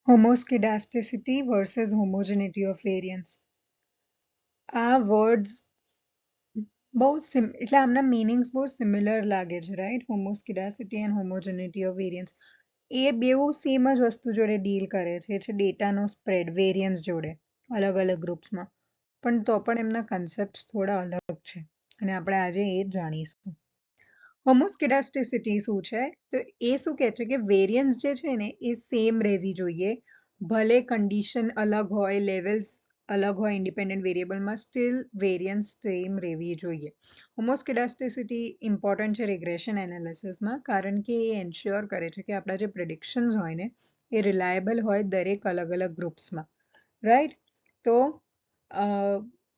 Homoscedasticity versus homogeneity of variance. આ words બહુ એટલે આમના મીનિંગ્સ બહુ સિમિલર લાગે છે, રાઈટ? હોમોસ્કિડાસિટી એન્ડ હોમોજેનિટી ઓફ વેરિયન્સ એ બેઉ સેમ જ વસ્તુ જોડે ડીલ કરે છે ડેટાનો સ્પ્રેડ વેરિયન્સ જોડે અલગ અલગ ગ્રુપ્સમાં, પણ તો પણ એમના કન્સેપ્ટ્સ થોડા અલગ છે અને આપણે આજે એ જ જાણીશું. હોમોસ્કિડાસ્ટિસિટી શું છે? તો એ શું કહે છે કે વેરિયન્સ જે છે ને એ સેમ રહેવી જોઈએ, ભલે કન્ડિશન અલગ હોય, લેવલ્સ અલગ હોય ઇન્ડિપેન્ડન્ટ વેરિયેબલમાં, સ્ટીલ વેરિયન્સ સેમ રહેવી જોઈએ. હોમોસ્કિડાસ્ટિસિટી ઇમ્પોર્ટન્ટ છે રિગ્રેશન એનાલિસિસમાં, કારણ કે એ એન્શ્યોર કરે છે કે આપણા જે પ્રિડિક્શન્સ હોય ને એ રિલાયબલ હોય દરેક અલગ અલગ ગ્રુપ્સમાં, રાઈટ? તો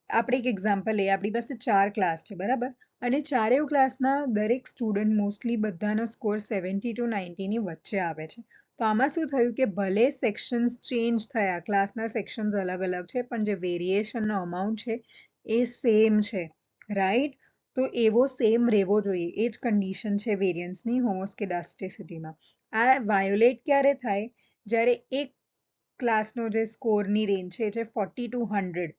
આપણે એક એક્ઝામ્પલ લઈએ. આપણી પાસે 4 ક્લાસ છે, બરાબર? અને ચારેય ક્લાસના દરેક સ્ટુડન્ટ મોસ્ટલી બધાનો સ્કોર 70 to 90 ની વચ્ચે આવે છે. તો આમાં શું થયું કે ભલે સેક્શન્સ ચેન્જ થયા, ક્લાસના સેક્શન્સ અલગ અલગ છે, પણ જે વેરિએશનનો અમાઉન્ટ છે એ સેમ છે, રાઈટ? તો એવો સેમ રહેવો જોઈએ, એ જ કન્ડિશન છે વેરિયન્સની હોમોસ્કિડાસ્ટિસિટીમાં. આ વાયોલેટ ક્યારે થાય? જ્યારે એક ક્લાસનો જે સ્કોરની રેન્જ છે 40 to 100,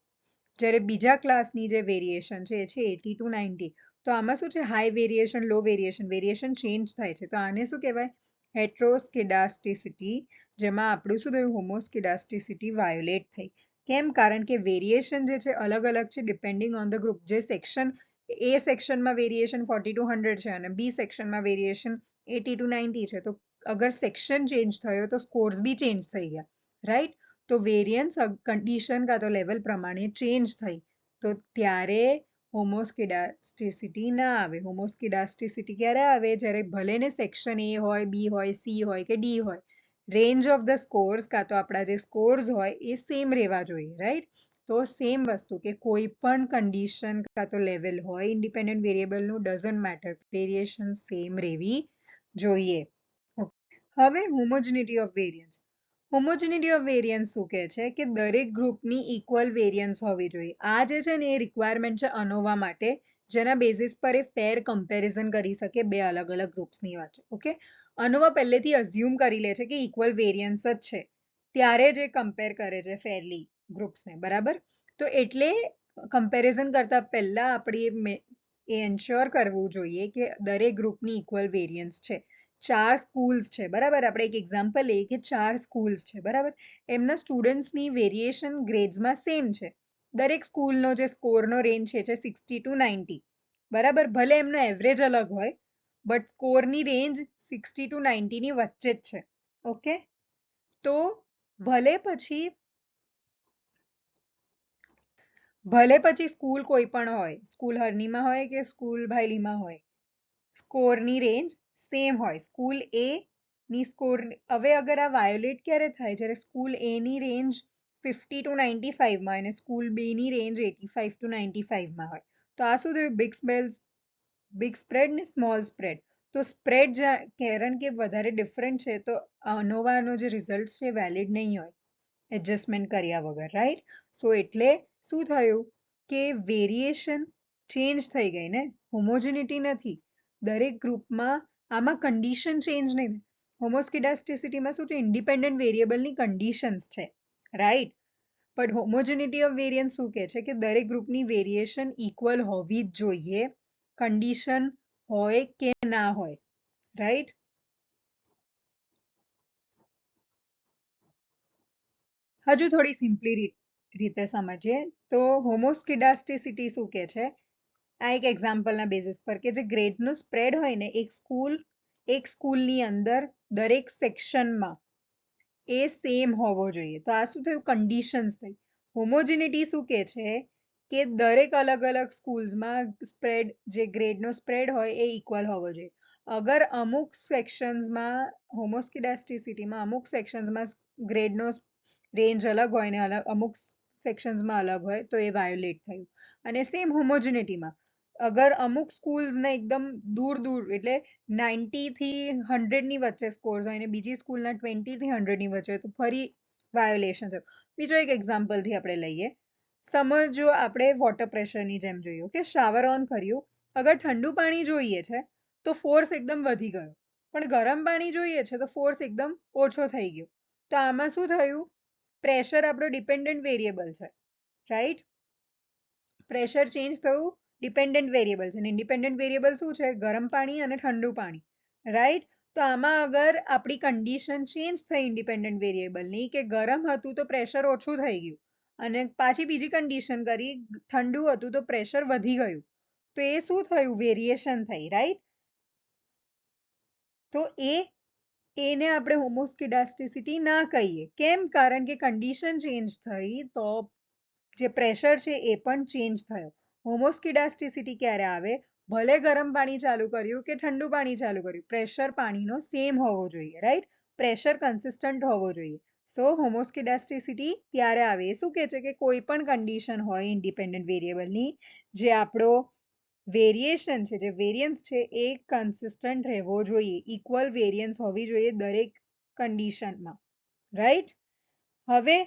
જ્યારે બીજા ક્લાસની જે વેરિએશન છે એ છે 80 to 90. તો આમાં શું છે? હાઈ વેરિએશન, લો વેરિએશન, વેરિએશન ચેન્જ થાય છે. તો આને શું કહેવાય? હેટ્રોસ્કિડાસ્ટિસિટી, જેમાં આપણું શું થયું? હોમોસ્કિડાસ્ટિસિટી વાયોલેટ થઈ. કેમ? કારણ કે વેરિએશન જે છે અલગ અલગ છે ડિપેન્ડિંગ ઓન ધ ગ્રુપ. જે સેક્શન એ સેક્શનમાં વેરિએશન 40 to 100 છે અને બી સેક્શનમાં વેરિએશન 80 to 90 છે. તો અગર સેક્શન ચેન્જ થયો તો સ્કોર્સ બી ચેન્જ થઈ ગયા, રાઈટ? તો વેરિયન્સ કન્ડિશન કાં તો લેવલ પ્રમાણે ચેન્જ થઈ તો ત્યારે હોમોસ્કિડાસ્ટિસિટી ના આવે. હોમોસ્કિડાસ્ટિસિટી ક્યારે આવે? જ્યારે ભલે ને સેક્શન એ હોય, બી હોય, સી હોય કે ડી હોય, રેન્જ ઓફ ધ સ્કોર્સ કાં તો આપણા જે સ્કોર્સ હોય એ સેમ રહેવા જોઈએ, રાઈટ? તો સેમ વસ્તુ કે કોઈ પણ કન્ડિશન કાં તો લેવલ હોય ઇન્ડિપેન્ડન્ટ વેરિયેબલનું, ડઝન્ટ મેટર, વેરિએશન સેમ રહેવી જોઈએ. હવે homogeneity of variance. Homogeneity of variance શું કહે છે કે દરેક ગ્રુપની ઇક્વલ વેરિયન્સ હોવી જોઈએ. આ જે છે ને એ રિક્વાયરમેન્ટ છે અનોવા માટે, જેના બેઝિસ પર એ ફેર કમ્પેરિઝન કરી શકે બે અલગ અલગ ગ્રુપ્સની વચ્ચે. ઓકે, અનોવા પહેલેથી અઝ્યુમ કરી લે છે કે ઇક્વલ વેરિયન્સ જ છે, ત્યારે જ એ કમ્પેર કરે છે ફેરલી ગ્રુપ્સને, બરાબર? તો એટલે કમ્પેરિઝન કરતા પહેલા આપણે એ એન્શ્યોર કરવું જોઈએ કે દરેક ગ્રુપની ઇક્વલ વેરિયન્સ છે. 4 સ્કૂલ્સ છે, બરાબર? આપણે એક એક્ઝામ્પલ લઈએ કે 4 સ્કૂલ્સ છે, બરાબર? એમના સ્ટુડન્ટ્સની વેરિએશન ગ્રેડ્સમાં સેમ છે. દરેક સ્કૂલનો જે સ્કોરનો રેન્જ છે 60 to 90, બરાબર? ભલે એમનો એવરેજ અલગ હોય, બટ સ્કોરની રેન્જ 60 to 90 ની વચ્ચે જ છે. ઓકે, તો ભલે પછી સ્કૂલ કોઈ પણ હોય, સ્કૂલ હરણીમાં હોય કે સ્કૂલ ભાયલીમાં હોય, સ્કોરની રેન્જ સેમ હોય. સ્કૂલ એ ની સ્કોર હવે અગર આ વાયોલેટ ક્યારે થાય? જ્યારે સ્કૂલ એ ની રેન્જ 50 to 95 માં અને સ્કૂલ બી ની રેન્જ 85 to 95 માં હોય. તો આ શું થયું? બિગ સ્પ્રેડ ને સ્મોલ સ્પ્રેડ. તો સ્પ્રેડ કારણ કે વધારે ડિફરન્ટ છે તો અનોવાનો જે રિઝલ્ટ છે વેલિડ નહીં હોય એડજસ્ટમેન્ટ કર્યા વગર, રાઈટ? સો એટલે શું થયું કે વેરિએશન ચેન્જ થઈ ગઈ ને, હોમોજેનિટી નથી. દરેક ગ્રુપમાં આમાં કન્ડિશન ચેન્જ નહીં. હોમોસ્કિડાસ્ટિસિટીમાં શું છે? ઇન્ડિપેન્ડન્ટ વેરિયેબલની કન્ડિશન્સ છે, રાઈટ? બટ હોમોજેનિટી ઓફ વેરિયન્સ શું કહે છે કે દરેક ગ્રુપની વેરિએશન ઇક્વલ હોવી જ જોઈએ, કન્ડિશન હોય કે ના હોય, રાઈટ? હજુ થોડી સિમ્પલી રીતે સમજીએ તો હોમોસ્કિડાસ્ટિસિટી શું કહે છે? આ એક એક્ઝામ્પલના બેઝિસ પર કે જે ગ્રેડનું સ્પ્રેડ હોય ને, એક સ્કૂલની અંદર દરેક સેક્શનમાં એ સેમ હોવો જોઈએ. તો આ શું થયું? કન્ડિશન્સ થઈ. હોમોજેનિટી શું કહે છે કે દરેક અલગ અલગ સ્કૂલ્સમાં સ્પ્રેડ, જે ગ્રેડનો સ્પ્રેડ હોય એ ઇક્વલ હોવો જોઈએ. અગર અમુક સેક્શન્સમાં હોમોસ્કિડાસ્ટિસિટીમાં અમુક સેક્શન્સમાં ગ્રેડનો રેન્જ અલગ હોય ને અમુક સેક્શન્સમાં અલગ હોય તો એ વાયોલેટ થયું. અને સેમ હોમોજેનિટીમાં અગર અમુક સ્કૂલ્સને એકદમ દૂર એટલે 90 થી 100 ની વચ્ચે સ્કોર્સ હોય અને બીજી સ્કૂલના 20 થી 100 ની વચ્ચે, તો ફરી વાયોલેશન થયું. બીજો એક એક્ઝામ્પલથી આપણે લઈએ. સમજો આપણે વોટર પ્રેશરની જેમ જોઈએ કે શાવર ઓન કર્યું, અગર ઠંડુ પાણી જોઈએ છે તો ફોર્સ એકદમ વધી ગયો, પણ ગરમ પાણી જોઈએ છે તો ફોર્સ એકદમ ઓછો થઈ ગયો. તો આમાં શું થયું? પ્રેશર આપણો ડિપેન્ડન્ટ વેરિયેબલ છે, રાઈટ? પ્રેશર ચેન્જ થયું ડિપેન્ડન્ટ વેરિયેબલ છે, અને ઇન્ડિપેન્ડન્ટ વેરિયેબલ શું છે? ગરમ પાણી અને ઠંડુ પાણી, રાઈટ? તો આમાં અગર આપણી કન્ડિશન ચેન્જ થઈ ઇન્ડિપેન્ડન્ટ વેરિયેબલની કે ગરમ હતું તો પ્રેશર ઓછું થઈ ગયું, અને પાછી બીજી કન્ડિશન કરી ઠંડુ હતું તો પ્રેશર વધી ગયું, તો એ શું થયું? વેરિએશન થઈ, રાઈટ? તો એને આપણે હોમોસ્કિડાસ્ટિસિટી ના કહીએ. કેમ? કારણ કે કન્ડિશન ચેન્જ થઈ તો જે પ્રેશર છે એ પણ ચેન્જ થયો. હોમોસ્કિડાસ્ટિસિટી ક્યારે આવે? ભલે ગરમ પાણી ચાલુ કર્યું કે ઠંડુ પાણી ચાલુ કર્યું, પ્રેશર પાણીનો સેમ હોવો જોઈએ, રાઈટ? પ્રેશર કન્સિસ્ટન્ટ હોવો જોઈએ. સો હોમોસ્કિડાસ્ટિસિટી ત્યારે આવે. એ શું કહે છે કે કોઈ પણ કન્ડિશન હોય ઇન્ડિપેન્ડન્ટ વેરિયેબલની, જે આપણો વેરિએશન છે, જે વેરિયન્સ છે એ કન્સિસ્ટન્ટ રહેવો જોઈએ, ઇક્વલ વેરિયન્સ હોવી જોઈએ દરેક કન્ડિશનમાં, રાઈટ? હવે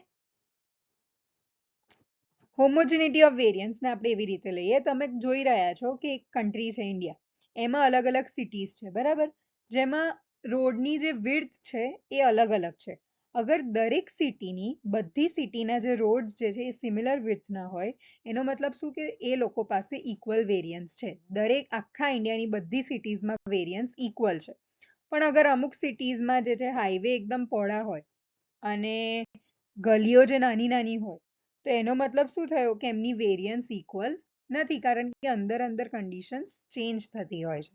હોમોજિનિટી ઓફ વેરિયન્સ ને આપણે એવી રીતે લઈએ, તમે જોઈ રહ્યા છો કે એક કન્ટ્રી છે ઇન્ડિયા, એમાં અલગ અલગ સિટીઝ છે, બરાબર? જેમાં રોડની જે વિડ્થ છે એ અલગ અલગ છે. અગર દરેક સિટીની બધી સિટીના જે રોડ્સ જે છે એ સિમિલર વિડ્થના હોય, એનો મતલબ શું કે એ લોકો પાસે ઇક્વલ વેરિયન્સ છે. દરેક આખા ઇન્ડિયાની બધી સિટીઝમાં વેરિયન્સ ઇક્વલ છે. પણ અગર અમુક સિટીઝમાં જે છે હાઈવે એકદમ પહોળા હોય અને ગલીઓ જે નાની નાની હોય, તો એનો મતલબ શું થયો? કે એમની વેરિયન્સ ઇક્વલ નથી, કારણ કે અંદર અંદર કન્ડિશન્સ ચેન્જ થતી હોય છે.